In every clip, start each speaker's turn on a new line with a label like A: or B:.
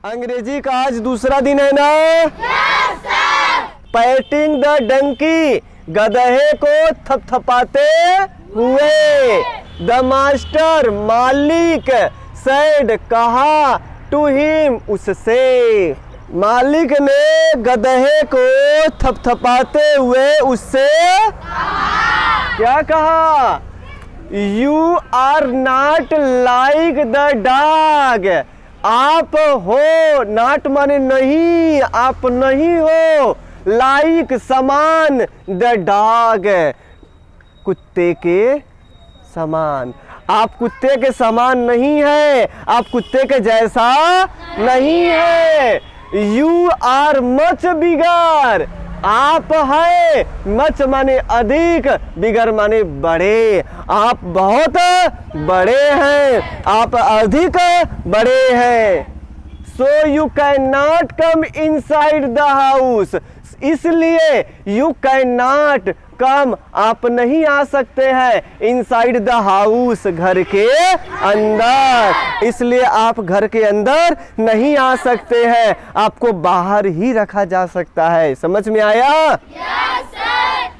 A: अंग्रेजी का आज दूसरा दिन है ना?
B: Yes sir.
A: Patting the donkey, गधे को थपथपाते हुए। द मास्टर, मालिक, सेड, कहा, टू हिम, उससे। मालिक ने गधे को थपथपाते हुए उससे क्या कहा? You are not like the dog. आप हो, नॉट माने नहीं, आप नहीं हो, लाइक समान, द डॉग कुत्ते के समान। आप कुत्ते के समान नहीं है, आप कुत्ते के जैसा नहीं है। यू आर मच बिगर, आप है, मच माने अधिक, बिगर माने बड़े, आप बहुत बड़े हैं, आप अधिक बड़े हैं। So you can not come inside the house, इसलिए यू कैन नॉट कम, आप नहीं आ सकते हैं, इनसाइड द हाउस, घर के अंदर, इसलिए आप घर के अंदर नहीं आ सकते हैं, आपको बाहर ही रखा जा सकता है। समझ में आया?
B: Yes sir.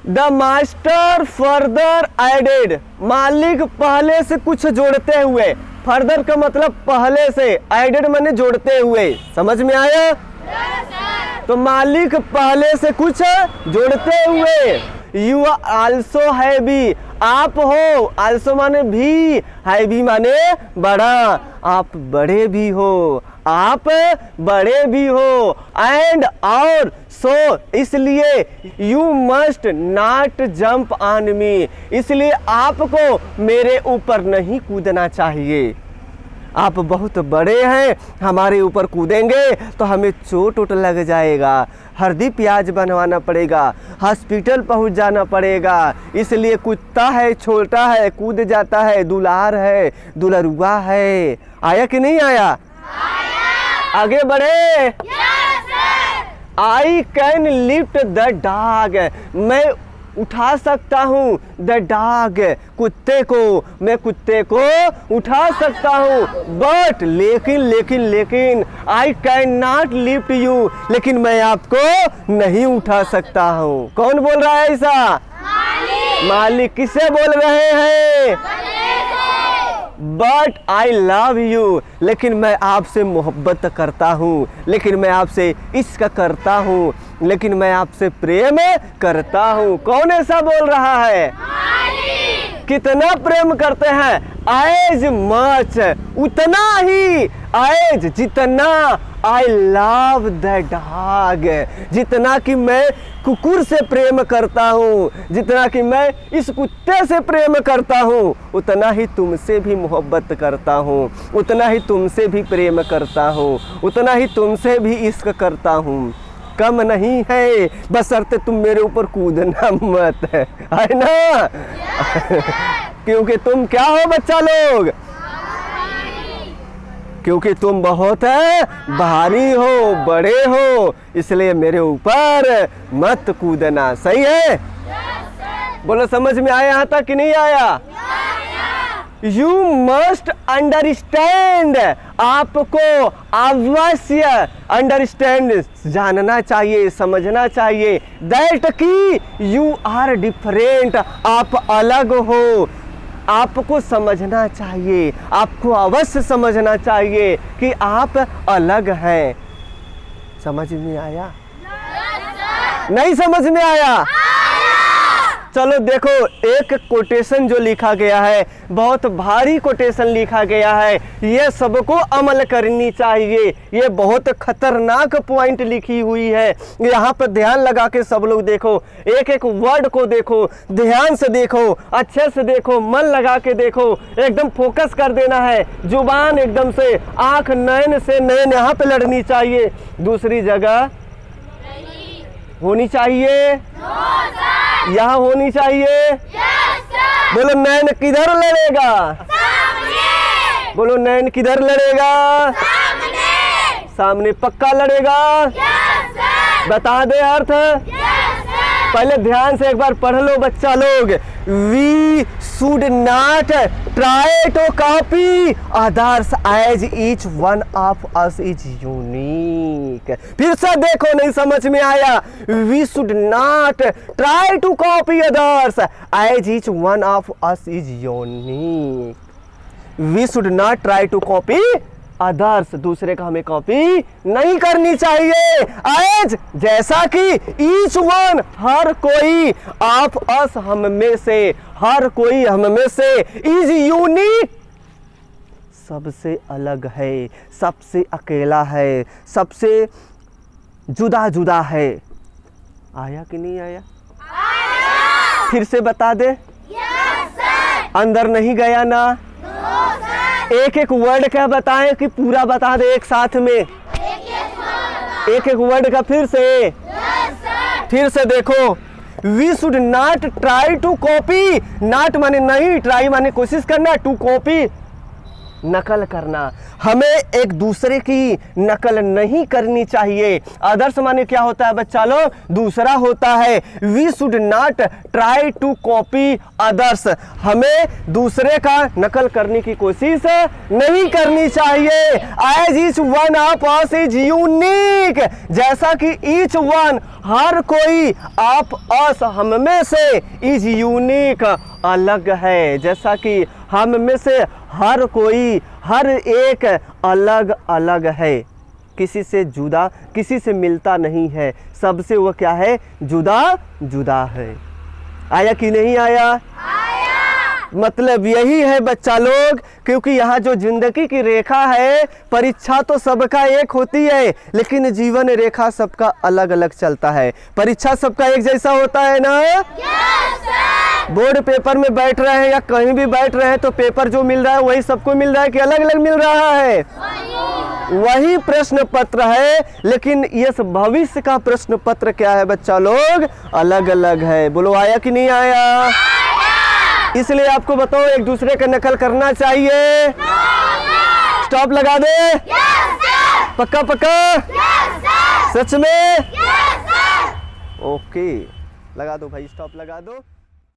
A: The master further added, मालिक पहले से कुछ जोड़ते हुए, फर्दर का मतलब पहले से, एडेड माने जोड़ते हुए। समझ में आया?
B: Yes sir.
A: तो मालिक पहले से कुछ जोड़ते हुए। यू आर आल्सो हैवी, आप हो, आल्सो माने भी, हैवी माने बड़ा, आप बड़े भी हो, आप बड़े भी हो। एंड और सो, इसलिए you must not jump on me, इसलिए आपको मेरे ऊपर नहीं कूदना चाहिए। आप बहुत बड़े हैं, हमारे ऊपर कूदेंगे तो हमें चोट वोट लग जाएगा, हल्दी प्याज बनवाना पड़ेगा, हॉस्पिटल पहुंच जाना पड़ेगा, इसलिए कुत्ता है, छोटा है, कूद जाता है, दुलार है, दुलरुआ है। आया कि नहीं आया?
B: आया।
A: आगे बढ़े।
B: Yes sir.
A: I can lift the dog, मैं उठा सकता हूँ, द डॉग, कुत्ते को, मैं कुत्ते को उठा सकता हूँ। बट लेकिन I can not lift you, लेकिन मैं आपको नहीं उठा सकता हूँ। कौन बोल रहा है ऐसा? मालिक किससे बोल रहे हैं? बट आई लव यू, लेकिन मैं आपसे मोहब्बत करता हूँ, लेकिन मैं आपसे इश्क करता हूँ, लेकिन मैं आपसे प्रेम करता हूँ। कौन ऐसा बोल रहा है? कितना प्रेम करते हैं? एज मच, उतना ही, एज जितना, आई लव द डॉग, जितना कि मैं कुकुर से प्रेम करता हूँ, जितना कि मैं इस कुत्ते से प्रेम करता हूँ, उतना ही तुमसे भी मोहब्बत करता हूँ, उतना ही तुमसे भी प्रेम करता हूँ, उतना ही तुमसे भी इश्क करता हूँ। कम नहीं है, बशर्ते तुम मेरे ऊपर कूदना मत, है ना? क्योंकि तुम क्या हो बच्चा लोग? क्योंकि तुम बहुत भारी हो, बड़े हो, इसलिए मेरे ऊपर मत कूदना। सही है? बोलो समझ में आया यहाँ तक कि नहीं आया? यू मस्ट अंडरस्टैंड, आपको अवश्य अंडरस्टैंड, जानना चाहिए, समझना चाहिए, दैट कि यू आर डिफरेंट, आप अलग हो, आपको समझना चाहिए, आपको अवश्य समझना चाहिए कि आप अलग हैं। समझ में आया? नहीं समझ में आया? चलो देखो, एक कोटेशन जो लिखा गया है, बहुत भारी कोटेशन लिखा गया है, ये सबको अमल करनी चाहिए। ये बहुत खतरनाक पॉइंट लिखी हुई है, यहाँ पर ध्यान लगा के सब लोग देखो, एक एक वर्ड को देखो, ध्यान से देखो, अच्छे से देखो, मन लगा के देखो, एकदम फोकस कर देना है, जुबान एकदम से, आंख नैन से नैन यहाँ पे लड़नी चाहिए, दूसरी जगह होनी चाहिए, यहाँ होनी चाहिए। बोलो नैन किधर लड़ेगा? सामने। बोलो नैन किधर लड़ेगा? सामने। सामने पक्का लड़ेगा? बता दे अर्थ। पहले ध्यान से एक बार पढ़ लो बच्चा लोग। We should not try to copy others as each one of us is unique. फिर से देखो, नहीं समझ में आया। We should not try to copy others as each one of us is unique. We should not try to copy others, दूसरे का हमें कॉपी नहीं करनी चाहिए। एज जैसा कि ईच वन हर कोई, ऑफ अस हम में से, हर कोई हम में से, इज यूनिक सबसे अलग है, सबसे अकेला है, सबसे जुदा जुदा है। आया कि नहीं आया?
B: आया।
A: फिर से बता दे।
B: Yes sir.
A: अंदर नहीं गया ना?
B: No sir.
A: एक एक वर्ड का बताएं कि पूरा बता दे एक साथ में? एक एक वर्ड का फिर से।
B: Yes sir.
A: फिर से देखो। We should not try to copy, not माने नहीं, ट्राई माने कोशिश करना, टू कॉपी नकल करना। हमें एक दूसरे की नकल नहीं करनी चाहिए। आदर्श माने क्या होता है बच्चा लोग? दूसरा होता है। We should not try to copy others, हमें दूसरे का नकल करने की कोशिश नहीं करनी चाहिए। As each one of us is unique, जैसा कि ईच वन हर कोई, ऑफ अस हम में से, इज यूनिक अलग है, जैसा कि हम में से हर कोई, हर एक अलग अलग है, किसी से जुदा, किसी से मिलता नहीं है, सबसे वो क्या है? जुदा जुदा है। आया कि नहीं आया? मतलब यही है बच्चा लोग, क्योंकि यहाँ जो जिंदगी की रेखा है, परीक्षा तो सबका एक होती है, लेकिन जीवन रेखा सबका अलग अलग चलता है। परीक्षा सबका एक जैसा होता है ना?
B: Yes sir.
A: बोर्ड पेपर में बैठ रहे हैं या कहीं भी बैठ रहे हैं तो पेपर जो मिल रहा है वही सबको मिल रहा है कि अलग अलग मिल रहा है? वही प्रश्न पत्र है, लेकिन ये भविष्य का प्रश्न पत्र क्या है बच्चा लोग? अलग अलग है। बोलो आया कि नहीं आया? इसलिए आपको बताओ, एक दूसरे का नकल करना चाहिए। स्टॉप लगा दे।
B: Yes sir.
A: पक्का पक्का?
B: Yes sir.
A: सच में?
B: Yes sir.
A: ओके, लगा दो भाई, स्टॉप लगा दो।